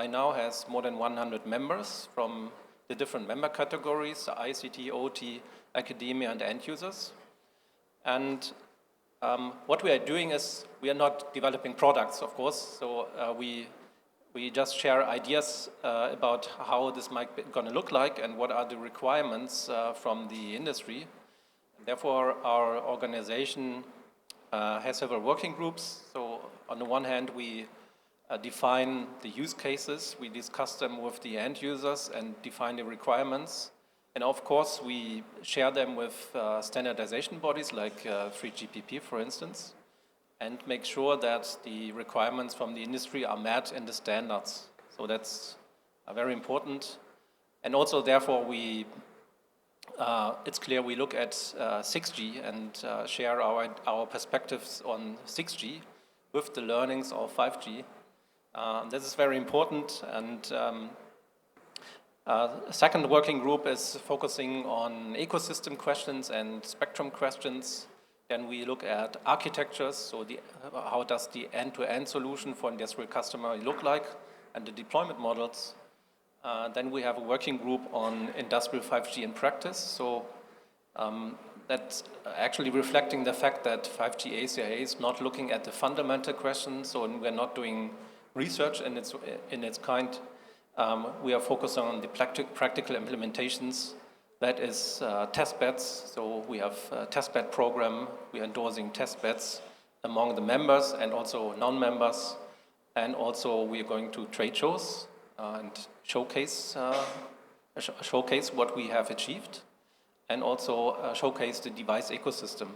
By now has more than 100 members from the different member categories, ICT, OT, academia, and end users. And what we are doing is we are not developing products, of course, so we just share ideas about how this might be going to look like and what are the requirements from the industry. Therefore, our organization has several working groups. So on the one hand, we define the use cases, we discuss them with the end users and define the requirements. And of course, we share them with standardization bodies like 3GPP, for instance, and make sure that the requirements from the industry are met in the standards. So that's very important. And also, therefore, it's clear we look at 6G and share our perspectives on 6G with the learnings of 5G. This is very important. And a second working group is focusing on ecosystem questions and spectrum questions. Then we look at architectures, so how does the end-to-end solution for industrial customer look like, and the deployment models. Then we have a working group on industrial 5G in practice. So that's actually reflecting the fact that 5G ACIA is not looking at the fundamental questions, so we're not doing research in its kind. We are focused on the practical implementations. That is test beds. So we have a test bed program. We are endorsing test beds among the members and also non-members. And also we are going to trade shows and showcase what we have achieved, and also showcase the device ecosystem,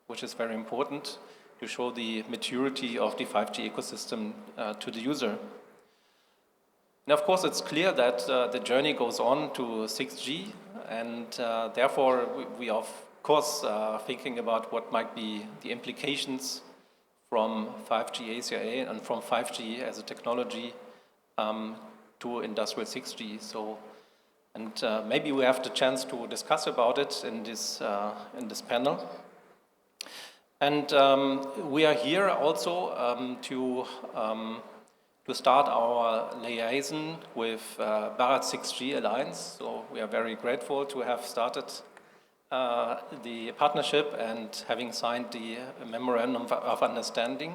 which is very important to show the maturity of the 5G ecosystem to the user. And of course, it's clear that the journey goes on to 6G, and therefore we of course thinking about what might be the implications from 5G ACIA and from 5G as a technology to industrial 6G. So, and maybe we have the chance to discuss about it in this panel. And we are here also to start our liaison with Bharat 6G Alliance. So we are very grateful to have started the partnership and having signed the memorandum of understanding,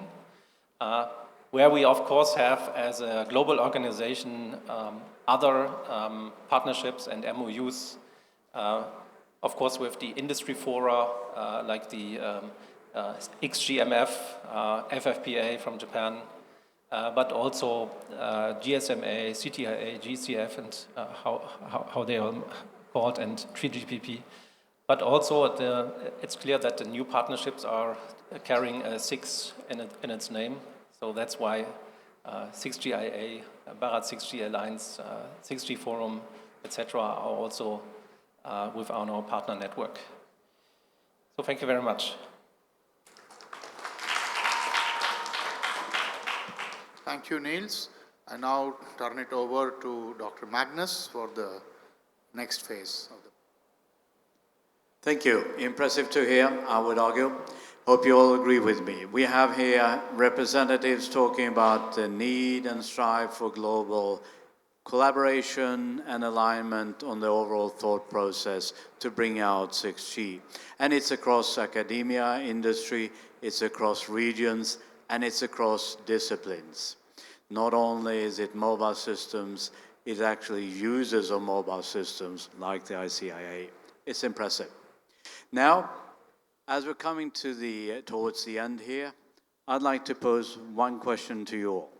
where we of course have as a global organization other partnerships and MOUs, of course with the industry fora like the XGMF, FFPA from Japan, but also GSMA, CTIA, GCF, and how they are called, and 3GPP. But also it's clear that the new partnerships are carrying a 6 in its name. So that's why 6GIA, Bharat 6G Alliance, 6G Forum, etc. are also with our partner network. So thank you very much. Thank you, Niels. I now turn it over to Dr. Magnus for the next phase of the. Thank you. Impressive to hear, I would argue. Hope you all agree with me. We have here representatives talking about the need and strive for global collaboration and alignment on the overall thought process to bring out 6G. And it's across academia, industry, it's across regions, and it's across disciplines. Not only is it mobile systems, it's actually users of mobile systems like the ICIA. It's impressive. Now, as we're coming to towards the end here, I'd like to pose one question to you all.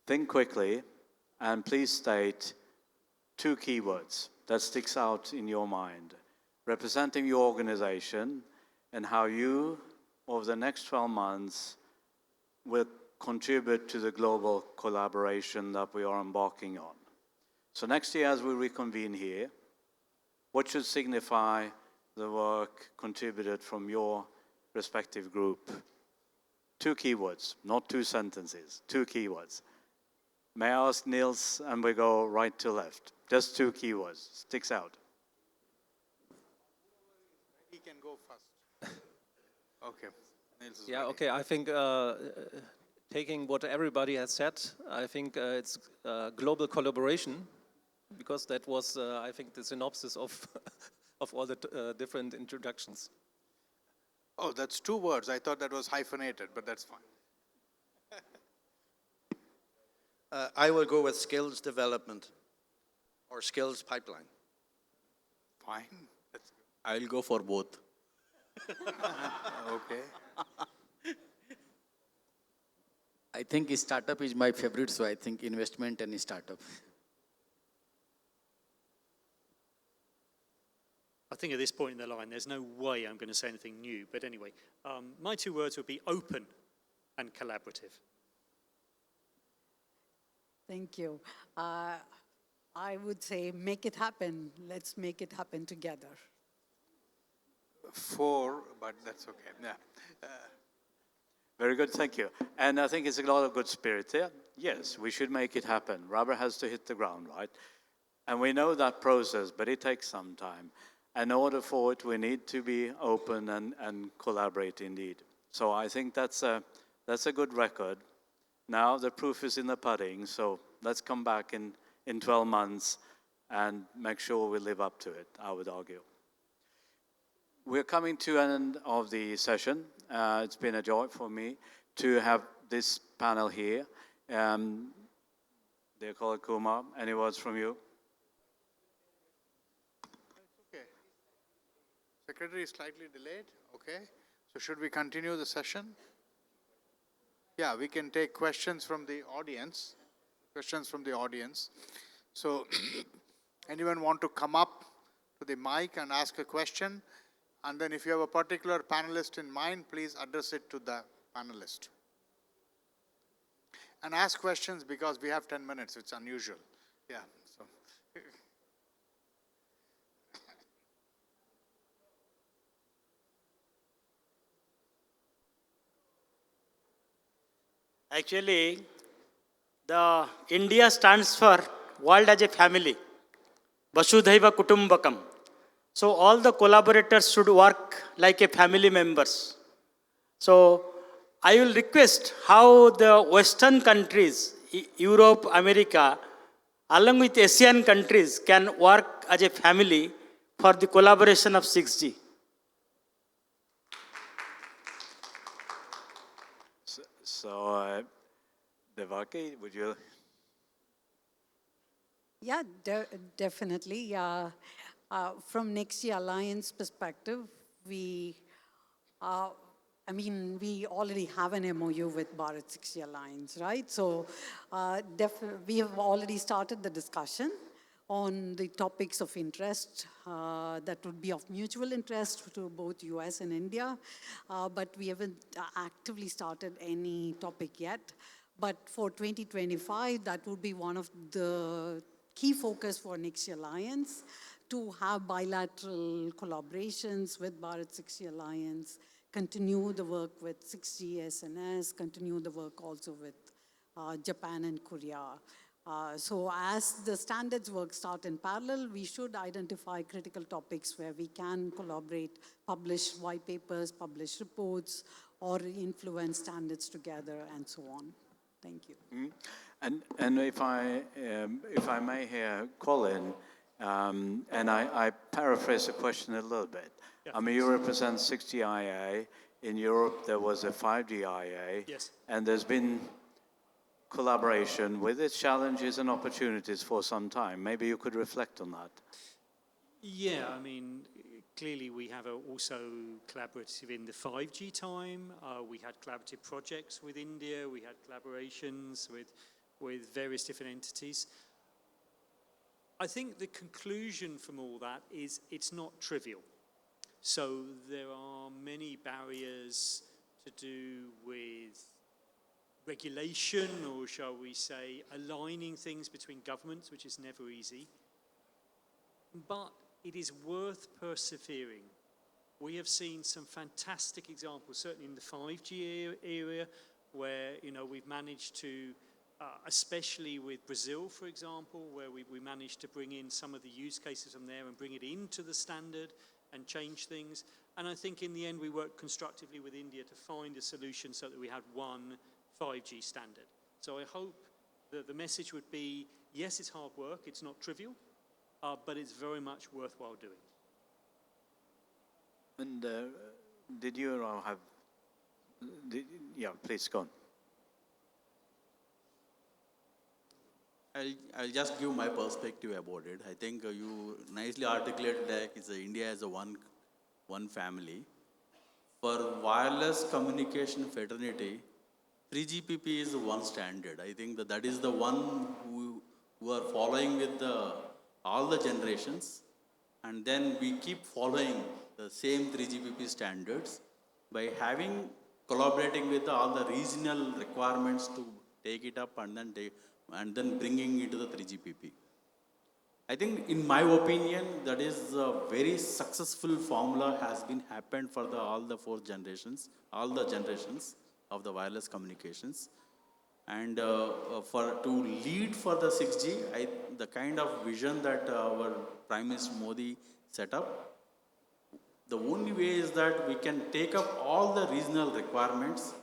Think quickly, and please state 2 keywords that sticks out in your mind, representing your organization and how you, over the next 12 months, will contribute to the global collaboration that we are embarking on. So next year, as we reconvene here, what should signify the work contributed from your respective group? 2 keywords, not 2 sentences, 2 keywords. May I ask Niels, and we go right to left. Just 2 keywords, sticks out. He can go first. Okay. Yeah, okay, I think taking what everybody has said, I think it's global collaboration, because that was, I think, the synopsis of, of all the different introductions. Oh, that's 2 words. I thought that was hyphenated, but that's fine. I will go with skills development or skills pipeline. Fine. That's I'll go for both. okay. I think startup is my favorite, so I think investment and startup. I think at this point in the line, there's no way I'm going to say anything new. But anyway, my 2 words would be open and collaborative. Thank you. I would say make it happen. Let's make it happen together. 4, but that's okay. Yeah. Very good, thank you. And I think it's a lot of good spirit there. Yes, we should make it happen. Rubber has to hit the ground, right? And we know that process, but it takes some time. In order for it, we need to be open and collaborate indeed. So I think that's a good record. Now the proof is in the pudding, so let's come back in 12 months and make sure we live up to it, I would argue. We're coming to an end of the session. It's been a joy for me to have this panel here. Dear colleague Kumar, any words from you? Okay. Secretary is slightly delayed. Okay. So should we continue the session? Yeah, we can take questions from the audience. Questions from the audience. So anyone want to come up to the mic and ask a question? And then if you have a particular panelist in mind, please address it to the panelist. And ask questions because we have 10 minutes. It's unusual. Yeah. So. Actually, the India stands for world as a family. Vasudhaiva Kutumbakam. So all the collaborators should work like a family members. So I will request how the Western countries, Europe, America, along with Asian countries can work as a family for the collaboration of 6G. So Devaki, would you? Yeah, definitely. From Nexia Alliance perspective, we already have an MOU with Bharat 6G Alliance, right? So we have already started the discussion on the topics of interest that would be of mutual interest to both US and India, but we haven't actively started any topic yet. But for 2025, that would be one of the key focus for Nexia Alliance, to have bilateral collaborations with Bharat 6G Alliance, continue the work with 6G SNS, continue the work also with Japan and Korea. So as the standards work start in parallel, we should identify critical topics where we can collaborate, publish white papers, publish reports, or influence standards together, and so on. Thank you. And if I may here, Colin, and I paraphrase the question a little bit. Yeah, I mean, you represent 6G IA. In Europe, there was a 5G IA. Yes. And there's been collaboration with its challenges and opportunities for some time. Maybe you could reflect on that. Yeah, I mean, clearly we have also collaborative in the 5G time. We had collaborative projects with India. We had collaborations with various different entities. I think the conclusion from all that is it's not trivial. So there are many barriers to do with regulation, or shall we say, aligning things between governments, which is never easy. But it is worth persevering. We have seen some fantastic examples, certainly in the 5G area, where we've managed to, especially with Brazil, for example, where we managed to bring in some of the use cases from there and bring it into the standard and change things. And I think in the end we worked constructively with India to find a solution so that we had one 5G standard. So I hope that the message would be, yes, it's hard work, it's not trivial, but it's very much worthwhile doing. And did you have, yeah, please go on. I'll just give my perspective about it. I think you nicely articulated that India as a one family. For wireless communication fraternity, 3GPP is one standard. I think that is the one who are following with all the generations, and then we keep following the same 3GPP standards by collaborating with all the regional requirements to take it up and then bringing it to the 3GPP. I think, in my opinion, that is a very successful formula has been happened for all the generations of the wireless communications. And to lead for the 6G, the kind of vision that our Prime Minister Modi set up, the only way is that we can take up all the regional requirements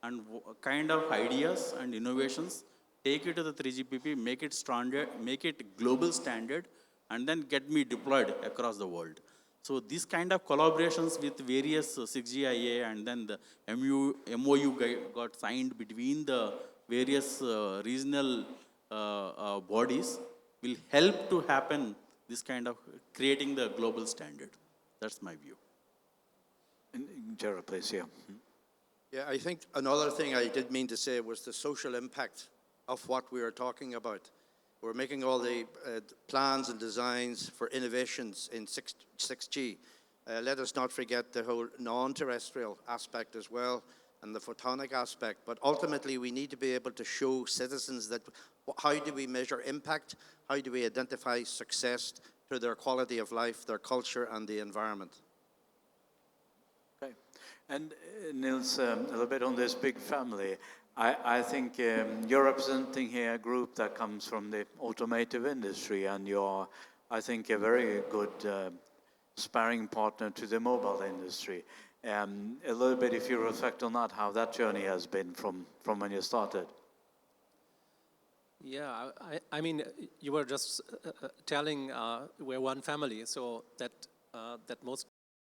and kind of ideas and innovations, take it to the 3GPP, make it standard, make it global standard, and then get me deployed across the world. So these kind of collaborations with various 6GIA and then the MOU got signed between the various regional bodies will help to happen this kind of creating the global standard. That's my view. Gerald, please, yeah. Yeah, I think another thing I did mean to say was the social impact of what we are talking about. We're making all the plans and designs for innovations in 6G. Let us not forget the whole non-terrestrial aspect as well and the photonic aspect. But ultimately, we need to be able to show citizens that how do we measure impact? How do we identify success through their quality of life, their culture, and the environment? Okay. And Nils, a little bit on this big family. I think you're representing here a group that comes from the automotive industry, and you're, I think, a very good sparring partner to the mobile industry. A little bit, if you reflect on that, how that journey has been from when you started. Yeah, I mean, you were just telling we're one family, so that most